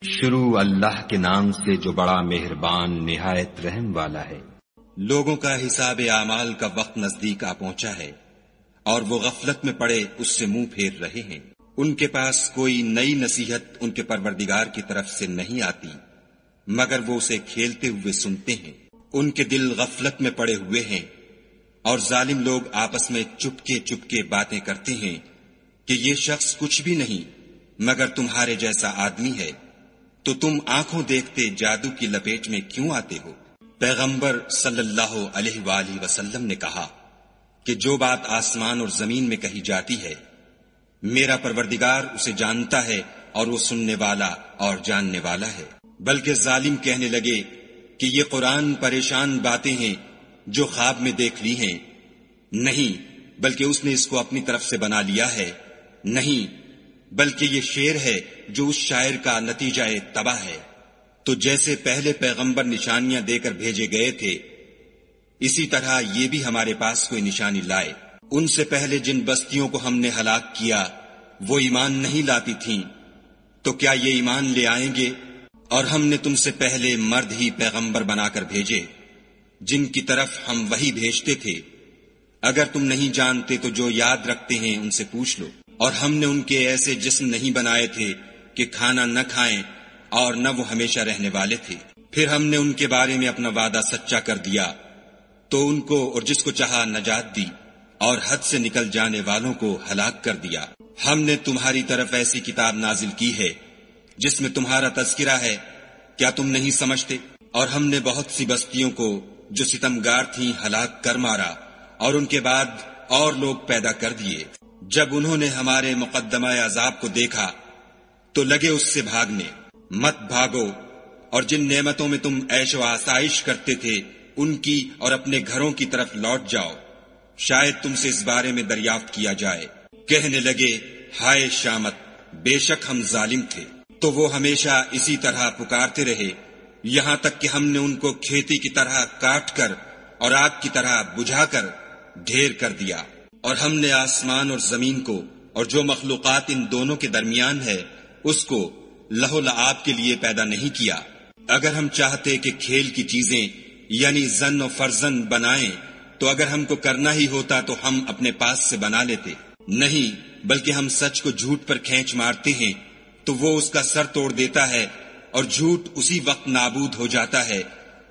شروع اللہ کے نام سے جو بڑا مہربان نہایت رحم والا ہے۔ لوگوں کا حساب اعمال کا وقت نزدیک آ پہنچا ہے اور وہ غفلت میں پڑے اس سے منہ پھیر رہے ہیں۔ ان کے پاس کوئی نئی نصیحت ان کے پروردگار کی طرف سے نہیں آتی مگر وہ اسے کھیلتے ہوئے سنتے ہیں۔ ان کے دل غفلت میں پڑے ہوئے ہیں اور ظالم لوگ آپس میں چپکے چپکے باتیں کرتے ہیں کہ یہ شخص کچھ بھی نہیں مگر تمہارے جیسا آدمی ہے، تو تم آنکھوں دیکھتے جادو کی لپیٹ میں کیوں آتے ہو؟ پیغمبر صلی اللہ علیہ وآلہ وسلم نے کہا کہ جو بات آسمان اور زمین میں کہی جاتی ہے میرا پروردگار اسے جانتا ہے اور وہ سننے والا اور جاننے والا ہے۔ بلکہ ظالم کہنے لگے کہ یہ قرآن پریشان باتیں ہیں جو خواب میں دیکھ لی ہیں، نہیں بلکہ اس نے اس کو اپنی طرف سے بنا لیا ہے، نہیں بلکہ یہ شعر ہے جو اس شاعر کا نتیجہ تباہ ہے۔ تو جیسے پہلے پیغمبر نشانیاں دے کر بھیجے گئے تھے اسی طرح یہ بھی ہمارے پاس کوئی نشانی لائے۔ ان سے پہلے جن بستیوں کو ہم نے ہلاک کیا وہ ایمان نہیں لاتی تھیں، تو کیا یہ ایمان لے آئیں گے؟ اور ہم نے تم سے پہلے مرد ہی پیغمبر بنا کر بھیجے جن کی طرف ہم وحی بھیجتے تھے۔ اگر تم نہیں جانتے تو جو یاد رکھتے ہیں ان سے پوچھ لو۔ اور ہم نے ان کے ایسے جسم نہیں بنائے تھے کہ کھانا نہ کھائیں اور نہ وہ ہمیشہ رہنے والے تھے۔ پھر ہم نے ان کے بارے میں اپنا وعدہ سچا کر دیا تو ان کو اور جس کو چاہا نجات دی اور حد سے نکل جانے والوں کو ہلاک کر دیا۔ ہم نے تمہاری طرف ایسی کتاب نازل کی ہے جس میں تمہارا تذکرہ ہے، کیا تم نہیں سمجھتے؟ اور ہم نے بہت سی بستیوں کو جو ستمگار تھیں ہلاک کر مارا اور ان کے بعد اور لوگ پیدا کر دیے۔ جب انہوں نے ہمارے مقدمہ عذاب کو دیکھا تو لگے اس سے بھاگنے۔ مت بھاگو اور جن نعمتوں میں تم عیش و آسائش کرتے تھے ان کی اور اپنے گھروں کی طرف لوٹ جاؤ، شاید تم سے اس بارے میں دریافت کیا جائے۔ کہنے لگے ہائے شامت، بے شک ہم ظالم تھے۔ تو وہ ہمیشہ اسی طرح پکارتے رہے یہاں تک کہ ہم نے ان کو کھیتی کی طرح کاٹ کر اور آگ کی طرح بجھا کر ڈھیر کر دیا۔ اور ہم نے آسمان اور زمین کو اور جو مخلوقات ان دونوں کے درمیان ہے اس کو لہو لعاب کے لیے پیدا نہیں کیا۔ اگر ہم چاہتے کہ کھیل کی چیزیں یعنی زن و فرزن بنائیں تو اگر ہم کو کرنا ہی ہوتا تو ہم اپنے پاس سے بنا لیتے، نہیں بلکہ ہم سچ کو جھوٹ پر کھینچ مارتے ہیں تو وہ اس کا سر توڑ دیتا ہے اور جھوٹ اسی وقت نابود ہو جاتا ہے،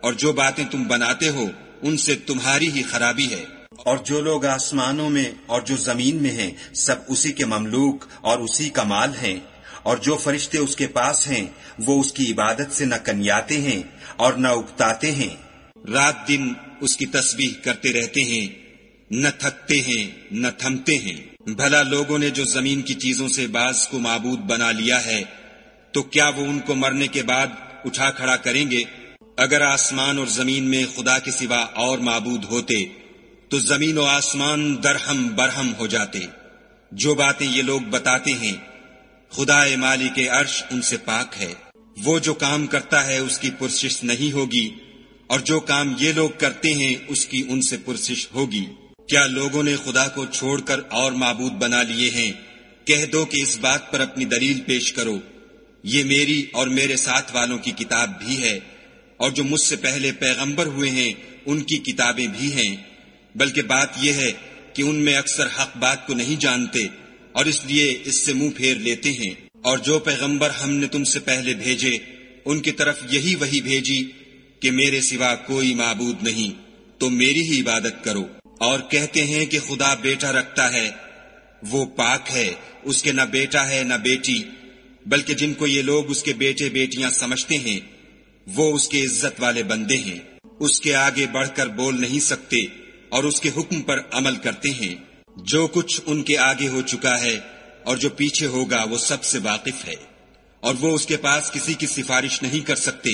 اور جو باتیں تم بناتے ہو ان سے تمہاری ہی خرابی ہے۔ اور جو لوگ آسمانوں میں اور جو زمین میں ہیں سب اسی کے مملوک اور اسی کا مال ہیں، اور جو فرشتے اس کے پاس ہیں وہ اس کی عبادت سے نہ کنیاتے ہیں اور نہ اکتاتے ہیں۔ رات دن اس کی تسبیح کرتے رہتے ہیں، نہ تھکتے ہیں نہ تھمتے ہیں۔ بھلا لوگوں نے جو زمین کی چیزوں سے بعض کو معبود بنا لیا ہے تو کیا وہ ان کو مرنے کے بعد اٹھا کھڑا کریں گے؟ اگر آسمان اور زمین میں خدا کے سوا اور معبود ہوتے تو زمین و آسمان درہم برہم ہو جاتے۔ جو باتیں یہ لوگ بتاتے ہیں خدا مالک عرش ان سے پاک ہے، وہ جو کام کرتا ہے اس کی پرسش نہیں ہوگی اور جو کام یہ لوگ کرتے ہیں اس کی ان سے پرسش ہوگی۔ کیا لوگوں نے خدا کو چھوڑ کر اور معبود بنا لیے ہیں؟ کہہ دو کہ اس بات پر اپنی دلیل پیش کرو، یہ میری اور میرے ساتھ والوں کی کتاب بھی ہے اور جو مجھ سے پہلے پیغمبر ہوئے ہیں ان کی کتابیں بھی ہیں، بلکہ بات یہ ہے کہ ان میں اکثر حق بات کو نہیں جانتے اور اس لیے اس سے منہ پھیر لیتے ہیں۔ اور جو پیغمبر ہم نے تم سے پہلے بھیجے ان کی طرف یہی وحی بھیجی کہ میرے سوا کوئی معبود نہیں، تو میری ہی عبادت کرو۔ اور کہتے ہیں کہ خدا بیٹا رکھتا ہے، وہ پاک ہے، اس کے نہ بیٹا ہے نہ بیٹی، بلکہ جن کو یہ لوگ اس کے بیٹے بیٹیاں سمجھتے ہیں وہ اس کے عزت والے بندے ہیں، اس کے آگے بڑھ کر بول نہیں سکتے اور اس کے حکم پر عمل کرتے ہیں۔ جو کچھ ان کے آگے ہو چکا ہے اور جو پیچھے ہوگا وہ سب سے واقف ہے، اور وہ اس کے پاس کسی کی سفارش نہیں کر سکتے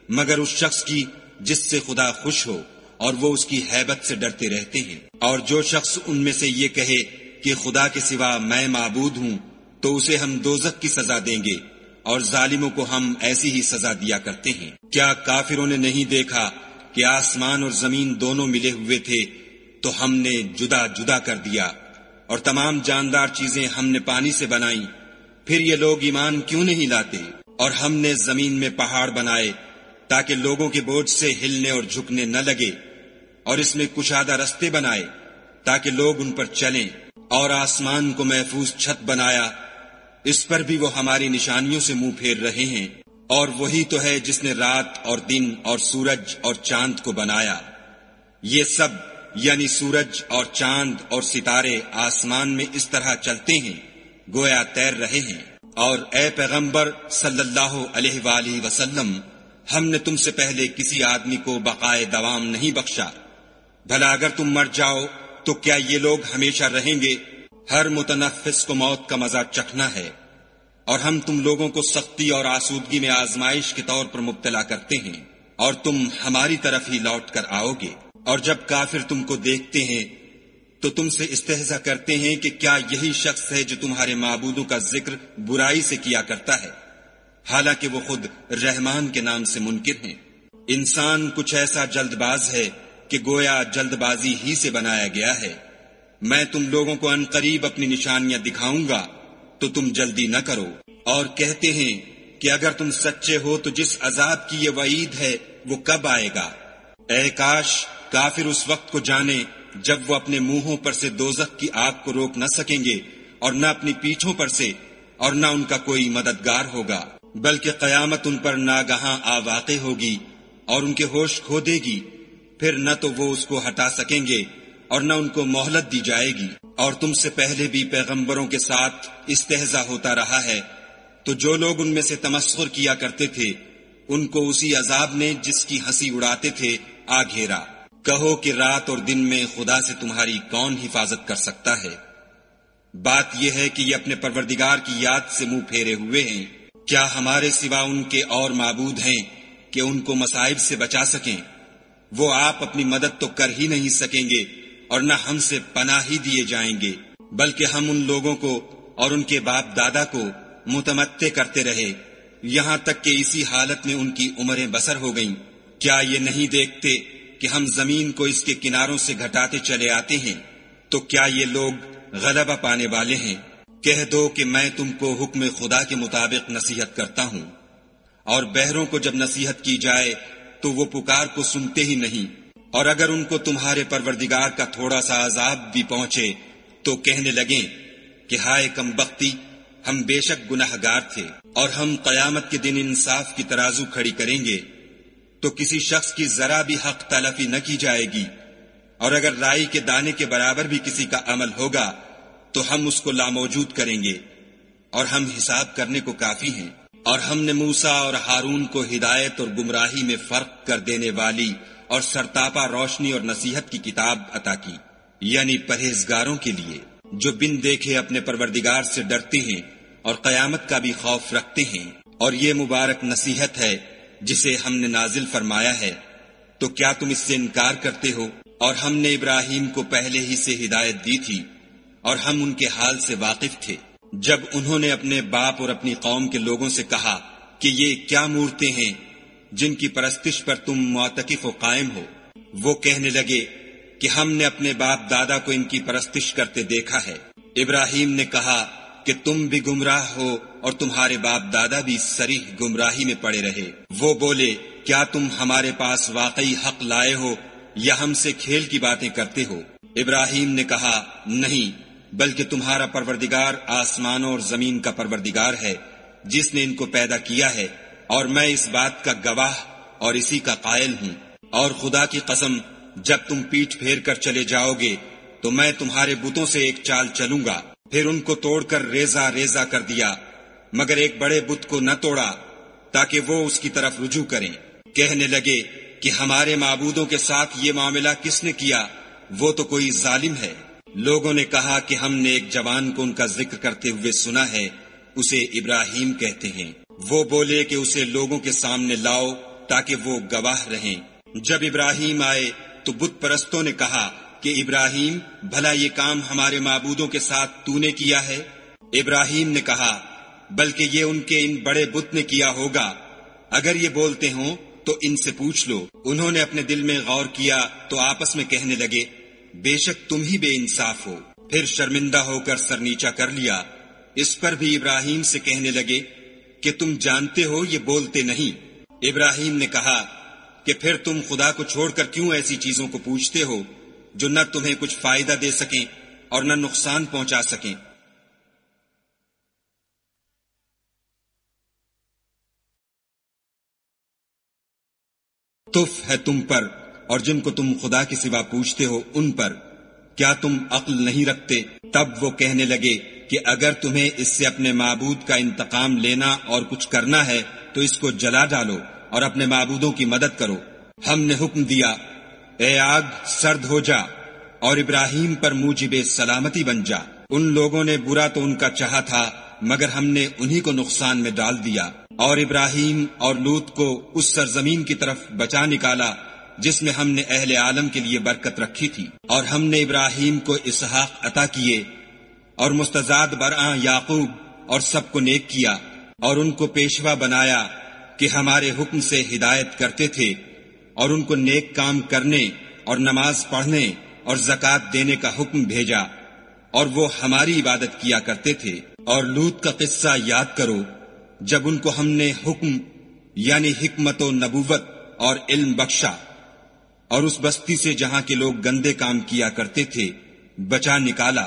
مگر اس شخص کی جس سے خدا خوش ہو، اور وہ اس کی ہیبت سے ڈرتے رہتے ہیں۔ اور جو شخص ان میں سے یہ کہے کہ خدا کے سوا میں معبود ہوں تو اسے ہم دوزخ کی سزا دیں گے، اور ظالموں کو ہم ایسی ہی سزا دیا کرتے ہیں۔ کیا کافروں نے نہیں دیکھا کہ آسمان اور زمین دونوں ملے ہوئے تھے تو ہم نے جدا جدا کر دیا، اور تمام جاندار چیزیں ہم نے پانی سے بنائیں، پھر یہ لوگ ایمان کیوں نہیں لاتے؟ اور ہم نے زمین میں پہاڑ بنائے تاکہ لوگوں کے بوجھ سے ہلنے اور جھکنے نہ لگے، اور اس میں کشادہ رستے بنائے تاکہ لوگ ان پر چلیں، اور آسمان کو محفوظ چھت بنایا، اس پر بھی وہ ہماری نشانیوں سے منہ پھیر رہے ہیں۔ اور وہی تو ہے جس نے رات اور دن اور سورج اور چاند کو بنایا، یہ سب یعنی سورج اور چاند اور ستارے آسمان میں اس طرح چلتے ہیں گویا تیر رہے ہیں۔ اور اے پیغمبر صلی اللہ علیہ وآلہ وسلم، ہم نے تم سے پہلے کسی آدمی کو بقائے دوام نہیں بخشا، بھلا اگر تم مر جاؤ تو کیا یہ لوگ ہمیشہ رہیں گے؟ ہر متنفس کو موت کا مزہ چکھنا ہے، اور ہم تم لوگوں کو سختی اور آسودگی میں آزمائش کے طور پر مبتلا کرتے ہیں، اور تم ہماری طرف ہی لوٹ کر آؤ گے۔ اور جب کافر تم کو دیکھتے ہیں تو تم سے استہزا کرتے ہیں کہ کیا یہی شخص ہے جو تمہارے معبودوں کا ذکر برائی سے کیا کرتا ہے، حالانکہ وہ خود رحمان کے نام سے منکر ہیں۔ انسان کچھ ایسا جلد باز ہے کہ گویا جلد بازی ہی سے بنایا گیا ہے۔ میں تم لوگوں کو عنقریب اپنی نشانیاں دکھاؤں گا تو تم جلدی نہ کرو۔ اور کہتے ہیں کہ اگر تم سچے ہو تو جس عذاب کی یہ وعید ہے وہ کب آئے گا؟ اے کاش کافر اس وقت کو جانے جب وہ اپنے منہوں پر سے دوزخ کی آگ کو روک نہ سکیں گے، اور نہ اپنی پیٹھوں پر سے، اور نہ ان کا کوئی مددگار ہوگا، بلکہ قیامت ان پر ناگہاں آ واقع ہوگی اور ان کے ہوش کھو دے گی، پھر نہ تو وہ اس کو ہٹا سکیں گے اور نہ ان کو مہلت دی جائے گی۔ اور تم سے پہلے بھی پیغمبروں کے ساتھ استہزاء ہوتا رہا ہے، تو جو لوگ ان میں سے تمسخر کیا کرتے تھے ان کو اسی عذاب نے جس کی ہنسی اڑاتے تھے آ گھیرا۔ کہو کہ رات اور دن میں خدا سے تمہاری کون حفاظت کر سکتا ہے؟ بات یہ ہے کہ یہ اپنے پروردگار کی یاد سے منہ پھیرے ہوئے ہیں۔ کیا ہمارے سوا ان کے اور معبود ہیں کہ ان کو مصائب سے بچا سکیں؟ وہ آپ اپنی مدد تو کر ہی نہیں سکیں گے اور نہ ہم سے پناہ ہی دیے جائیں گے، بلکہ ہم ان لوگوں کو اور ان کے باپ دادا کو متمتع کرتے رہے یہاں تک کہ اسی حالت میں ان کی عمریں بسر ہو گئیں۔ کیا یہ نہیں دیکھتے کہ ہم زمین کو اس کے کناروں سے گھٹاتے چلے آتے ہیں؟ تو کیا یہ لوگ غلبہ پانے والے ہیں؟ کہہ دو کہ میں تم کو حکم خدا کے مطابق نصیحت کرتا ہوں، اور بہروں کو جب نصیحت کی جائے تو وہ پکار کو سنتے ہی نہیں، اور اگر ان کو تمہارے پروردگار کا تھوڑا سا عذاب بھی پہنچے تو کہنے لگیں کہ ہائے کم بختی، ہم بے شک گناہگار تھے، اور ہم قیامت کے دن انصاف کی ترازو کھڑی کریں گے تو کسی شخص کی ذرا بھی حق تلفی نہ کی جائے گی، اور اگر رائی کے دانے کے برابر بھی کسی کا عمل ہوگا تو ہم اس کو لاموجود کریں گے، اور ہم حساب کرنے کو کافی ہیں۔ اور ہم نے موسیٰ اور ہارون کو ہدایت اور گمراہی میں فرق کر دینے والی اور سرتاپا روشنی اور نصیحت کی کتاب عطا کی، یعنی پرہیزگاروں کے لیے جو بن دیکھے اپنے پروردگار سے ڈرتے ہیں اور قیامت کا بھی خوف رکھتے ہیں۔ اور یہ مبارک نصیحت ہے جسے ہم نے نازل فرمایا ہے، تو کیا تم اس سے انکار کرتے ہو؟ اور ہم نے ابراہیم کو پہلے ہی سے ہدایت دی تھی، اور ہم ان کے حال سے واقف تھے جب انہوں نے اپنے باپ اور اپنی قوم کے لوگوں سے کہا کہ یہ کیا مورتیں ہیں جن کی پرستش پر تم معتکف و قائم ہو؟ وہ کہنے لگے کہ ہم نے اپنے باپ دادا کو ان کی پرستش کرتے دیکھا ہے۔ ابراہیم نے کہا کہ تم بھی گمراہ ہو اور تمہارے باپ دادا بھی صریح گمراہی میں پڑے رہے۔ وہ بولے کیا تم ہمارے پاس واقعی حق لائے ہو یا ہم سے کھیل کی باتیں کرتے ہو؟ ابراہیم نے کہا نہیں، بلکہ تمہارا پروردگار آسمانوں اور زمین کا پروردگار ہے جس نے ان کو پیدا کیا ہے، اور میں اس بات کا گواہ اور اسی کا قائل ہوں۔ اور خدا کی قسم جب تم پیٹھ پھیر کر چلے جاؤ گے تو میں تمہارے بتوں سے ایک چال چلوں گا۔ پھر ان کو توڑ کر ریزہ ریزہ کر دیا، مگر ایک بڑے بت کو نہ توڑا تاکہ وہ اس کی طرف رجوع کریں۔ کہنے لگے کہ ہمارے معبودوں کے ساتھ یہ معاملہ کس نے کیا؟ وہ تو کوئی ظالم ہے۔ لوگوں نے کہا کہ ہم نے ایک جوان کو ان کا ذکر کرتے ہوئے سنا ہے، اسے ابراہیم کہتے ہیں۔ وہ بولے کہ اسے لوگوں کے سامنے لاؤ تاکہ وہ گواہ رہیں۔ جب ابراہیم آئے تو بت پرستوں نے کہا کہ ابراہیم بھلا یہ کام ہمارے معبودوں کے ساتھ تو نے کیا ہے؟ ابراہیم نے کہا بلکہ یہ ان کے ان بڑے بت نے کیا ہوگا، اگر یہ بولتے ہوں تو ان سے پوچھ لو۔ انہوں نے اپنے دل میں غور کیا تو آپس میں کہنے لگے بے شک تم ہی بے انصاف ہو۔ پھر شرمندہ ہو کر سر نیچا کر لیا۔ اس پر بھی ابراہیم سے کہنے لگے کہ تم جانتے ہو یہ بولتے نہیں۔ ابراہیم نے کہا کہ پھر تم خدا کو چھوڑ کر کیوں ایسی چیزوں کو پوچھتے ہو جو نہ تمہیں کچھ فائدہ دے سکیں اور نہ نقصان پہنچا سکیں؟ تف ہے تم پر اور جن کو تم خدا کے سوا پوچھتے ہو ان پر، کیا تم عقل نہیں رکھتے؟ تب وہ کہنے لگے کہ اگر تمہیں اس سے اپنے معبود کا انتقام لینا اور کچھ کرنا ہے تو اس کو جلا ڈالو اور اپنے معبودوں کی مدد کرو۔ ہم نے حکم دیا، اے آگ سرد ہو جا اور ابراہیم پر موجب سلامتی بن جا۔ ان لوگوں نے برا تو ان کا چاہا تھا مگر ہم نے انہی کو نقصان میں ڈال دیا، اور ابراہیم اور لوط کو اس سرزمین کی طرف بچا نکالا جس میں ہم نے اہل عالم کے لیے برکت رکھی تھی، اور ہم نے ابراہیم کو اسحاق عطا کیے اور مستزاد برآں یعقوب اور سب کو نیک کیا، اور ان کو پیشوا بنایا کہ ہمارے حکم سے ہدایت کرتے تھے، اور ان کو نیک کام کرنے اور نماز پڑھنے اور زکوٰۃ دینے کا حکم بھیجا، اور وہ ہماری عبادت کیا کرتے تھے۔ اور لوط کا قصہ یاد کرو جب ان کو ہم نے حکم یعنی حکمت و نبوت اور علم بخشا، اور اس بستی سے جہاں کے لوگ گندے کام کیا کرتے تھے بچا نکالا۔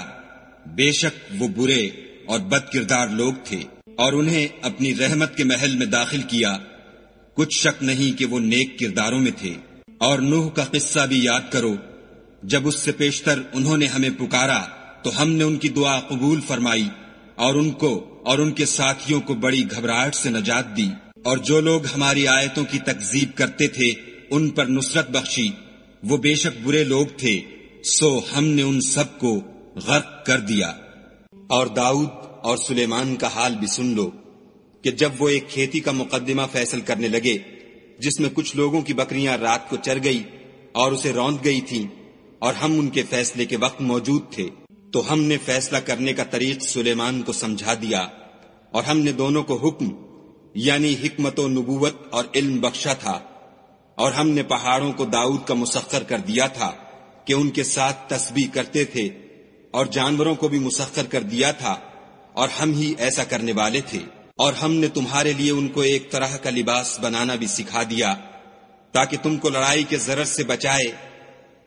بے شک وہ برے اور بد کردار لوگ تھے، اور انہیں اپنی رحمت کے محل میں داخل کیا، کچھ شک نہیں کہ وہ نیک کرداروں میں تھے۔ اور نوح کا قصہ بھی یاد کرو جب اس سے پیشتر انہوں نے ہمیں پکارا تو ہم نے ان کی دعا قبول فرمائی، اور ان کو اور ان کے ساتھیوں کو بڑی گھبراہٹ سے نجات دی، اور جو لوگ ہماری آیتوں کی تکذیب کرتے تھے ان پر نصرت بخشی۔ وہ بے شک برے لوگ تھے، سو ہم نے ان سب کو غرق کر دیا۔ اور داؤد اور سلیمان کا حال بھی سن لو کہ جب وہ ایک کھیتی کا مقدمہ فیصل کرنے لگے جس میں کچھ لوگوں کی بکریاں رات کو چر گئی اور اسے روند گئی تھیں، اور ہم ان کے فیصلے کے وقت موجود تھے، تو ہم نے فیصلہ کرنے کا طریق سلیمان کو سمجھا دیا، اور ہم نے دونوں کو حکم یعنی حکمت و نبوت اور علم بخشا تھا، اور ہم نے پہاڑوں کو داؤد کا مسخر کر دیا تھا کہ ان کے ساتھ تسبیح کرتے تھے، اور جانوروں کو بھی مسخر کر دیا تھا، اور ہم ہی ایسا کرنے والے تھے۔ اور ہم نے تمہارے لیے ان کو ایک طرح کا لباس بنانا بھی سکھا دیا تاکہ تم کو لڑائی کے ضرر سے بچائے،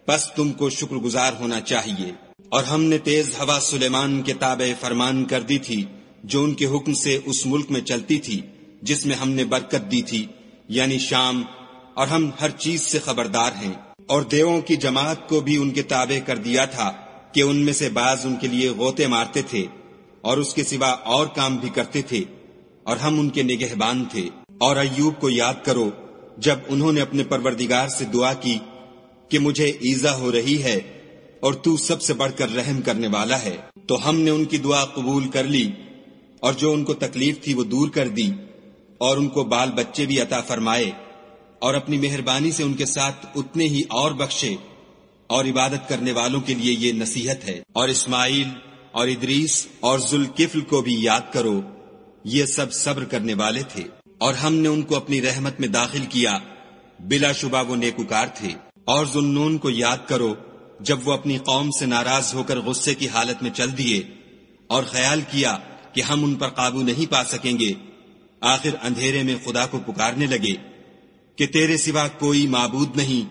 بس تم کو شکر گزار ہونا چاہیے۔ اور ہم نے تیز ہوا سلیمان کے تابع فرمان کر دی تھی جو ان کے حکم سے اس ملک میں چلتی تھی جس میں ہم نے برکت دی تھی یعنی شام، اور ہم ہر چیز سے خبردار ہیں۔ اور دیووں کی جماعت کو بھی ان کے تابع کر دیا تھا کہ ان میں سے بعض ان کے لیے غوطے مارتے تھے اور اس کے سوا اور کام بھی کرتے تھے، اور ہم ان کے نگہبان تھے۔ اور ایوب کو یاد کرو جب انہوں نے اپنے پروردگار سے دعا کی کہ مجھے ایذا ہو رہی ہے اور تو سب سے بڑھ کر رحم کرنے والا ہے، تو ہم نے ان کی دعا قبول کر لی، اور جو ان کو تکلیف تھی وہ دور کر دی، اور ان کو بال بچے بھی عطا فرمائے، اور اپنی مہربانی سے ان کے ساتھ اتنے ہی اور بخشے۔ اور عبادت کرنے والوں کے لیے یہ نصیحت ہے۔ اور اسماعیل اور ادریس اور ذوالکفل کو بھی یاد کرو، یہ سب صبر کرنے والے تھے، اور ہم نے ان کو اپنی رحمت میں داخل کیا، بلا شبہ وہ نیکوکار تھے۔ اور ذوالنون کو یاد کرو جب وہ اپنی قوم سے ناراض ہو کر غصے کی حالت میں چل دیے اور خیال کیا کہ ہم ان پر قابو نہیں پا سکیں گے، آخر اندھیرے میں خدا کو پکارنے لگے کہ تیرے سوا کوئی معبود نہیں،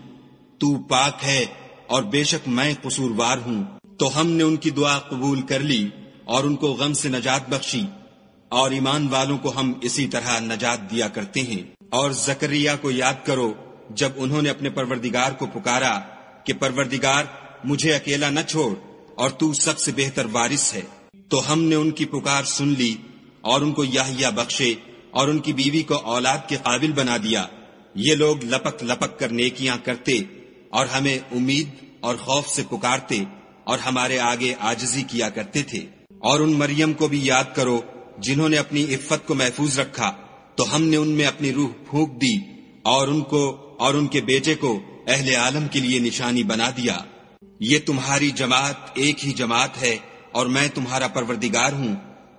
تو پاک ہے اور بے شک میں قصوروار ہوں۔ تو ہم نے ان کی دعا قبول کر لی اور ان کو غم سے نجات بخشی، اور ایمان والوں کو ہم اسی طرح نجات دیا کرتے ہیں۔ اور زکریا کو یاد کرو جب انہوں نے اپنے پروردگار کو پکارا کہ پروردگار مجھے اکیلا نہ چھوڑ اور تو سب سے بہتر وارث ہے، تو ہم نے ان کی پکار سن لی اور ان کو یحییٰ بخشے اور ان کی بیوی کو اولاد کے قابل بنا دیا۔ یہ لوگ لپک لپک کر نیکیاں کرتے اور ہمیں امید اور خوف سے پکارتے اور ہمارے آگے عاجزی کیا کرتے تھے۔ اور ان مریم کو بھی یاد کرو جنہوں نے اپنی عفت کو محفوظ رکھا، تو ہم نے ان میں اپنی روح پھونک دی اور ان کو اور ان کے بیٹے کو اہل عالم کے لیے نشانی بنا دیا۔ یہ تمہاری جماعت ایک ہی جماعت ہے اور میں تمہارا پروردگار ہوں،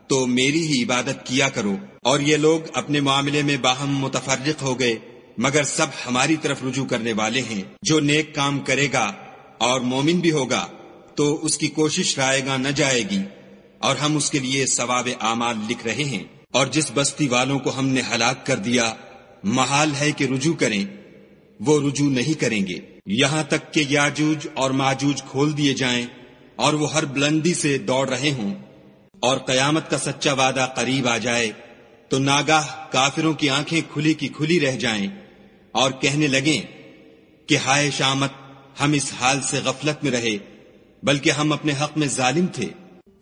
تو میری ہی عبادت کیا کرو۔ اور یہ لوگ اپنے معاملے میں باہم متفرق ہو گئے، مگر سب ہماری طرف رجوع کرنے والے ہیں۔ جو نیک کام کرے گا اور مومن بھی ہوگا تو اس کی کوشش رائے گاں نہ جائے گی، اور ہم اس کے لیے ثواب اعمال لکھ رہے ہیں۔ اور جس بستی والوں کو ہم نے ہلاک کر دیا محال ہے کہ رجوع کریں، وہ رجوع نہیں کریں گے یہاں تک کہ یاجوج اور ماجوج کھول دیے جائیں اور وہ ہر بلندی سے دوڑ رہے ہوں، اور قیامت کا سچا وعدہ قریب آ جائے تو ناگاہ کافروں کی آنکھیں کھلی کی کھلی رہ جائیں اور کہنے لگیں کہ ہائے شامت، ہم اس حال سے غفلت میں رہے بلکہ ہم اپنے حق میں ظالم تھے۔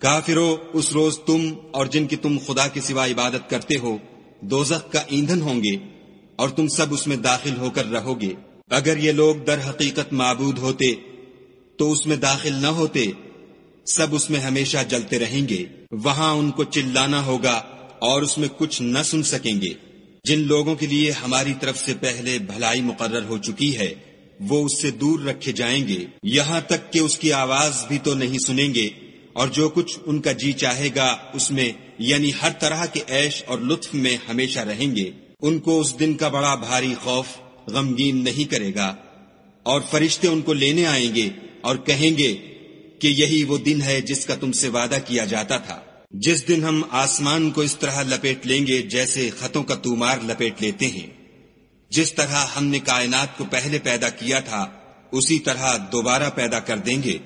کافروں، اس روز تم اور جن کی تم خدا کے سوا عبادت کرتے ہو دوزخ کا ایندھن ہوں گے اور تم سب اس میں داخل ہو کر رہو گے۔ اگر یہ لوگ در حقیقت معبود ہوتے تو اس میں داخل نہ ہوتے، سب اس میں ہمیشہ جلتے رہیں گے، وہاں ان کو چلانا ہوگا اور اس میں کچھ نہ سن سکیں گے۔ جن لوگوں کے لیے ہماری طرف سے پہلے بھلائی مقرر ہو چکی ہے وہ اس سے دور رکھے جائیں گے، یہاں تک کہ اس کی آواز بھی تو نہیں سنیں گے، اور جو کچھ ان کا جی چاہے گا اس میں یعنی ہر طرح کے عیش اور لطف میں ہمیشہ رہیں گے۔ ان کو اس دن کا بڑا بھاری خوف غمگین نہیں کرے گا، اور فرشتے ان کو لینے آئیں گے اور کہیں گے کہ یہی وہ دن ہے جس کا تم سے وعدہ کیا جاتا تھا، جس دن ہم آسمان کو اس طرح لپیٹ لیں گے جیسے خطوں کا تومار لپیٹ لیتے ہیں۔ جس طرح ہم نے کائنات کو پہلے پیدا کیا تھا اسی طرح دوبارہ پیدا کر دیں گے۔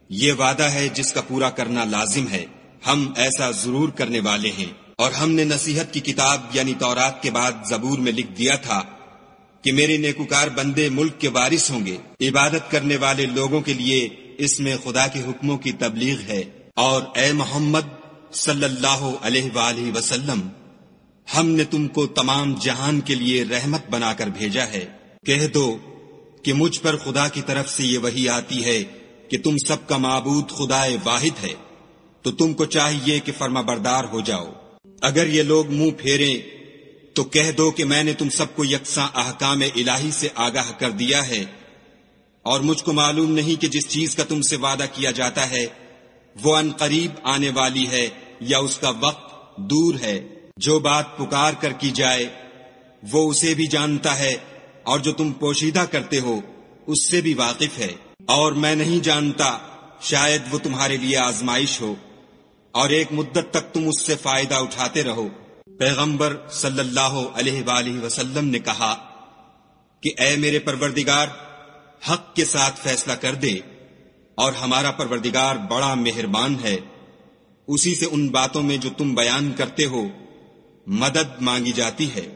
یہ وعدہ ہے جس کا پورا کرنا لازم ہے، ہم ایسا ضرور کرنے والے ہیں۔ اور ہم نے نصیحت کی کتاب یعنی تورات کے بعد زبور میں لکھ دیا تھا کہ میرے نیکوکار بندے ملک کے وارث ہوں گے، عبادت کرنے والے لوگوں کے لیے اس میں خدا کے حکموں کی تبلیغ ہے۔ اور اے محمد صلی اللہ علیہ وآلہ وسلم، ہم نے تم کو تمام جہان کے لیے رحمت بنا کر بھیجا ہے۔ کہہ دو کہ مجھ پر خدا کی طرف سے یہ وحی آتی ہے کہ تم سب کا معبود خدا واحد ہے، تو تم کو چاہیے کہ فرما بردار ہو جاؤ۔ اگر یہ لوگ منہ پھیریں تو کہہ دو کہ میں نے تم سب کو یکساں احکام الہی سے آگاہ کر دیا ہے، اور مجھ کو معلوم نہیں کہ جس چیز کا تم سے وعدہ کیا جاتا ہے وہ ان قریب آنے والی ہے یا اس کا وقت دور ہے۔ جو بات پکار کر کی جائے وہ اسے بھی جانتا ہے، اور جو تم پوشیدہ کرتے ہو اس سے بھی واقف ہے۔ اور میں نہیں جانتا، شاید وہ تمہارے لیے آزمائش ہو اور ایک مدت تک تم اس سے فائدہ اٹھاتے رہو۔ پیغمبر صلی اللہ علیہ وآلہ وسلم نے کہا کہ اے میرے پروردگار، حق کے ساتھ فیصلہ کر دے، اور ہمارا پروردگار بڑا مہربان ہے، اسی سے ان باتوں میں جو تم بیان کرتے ہو مدد مانگی جاتی ہے۔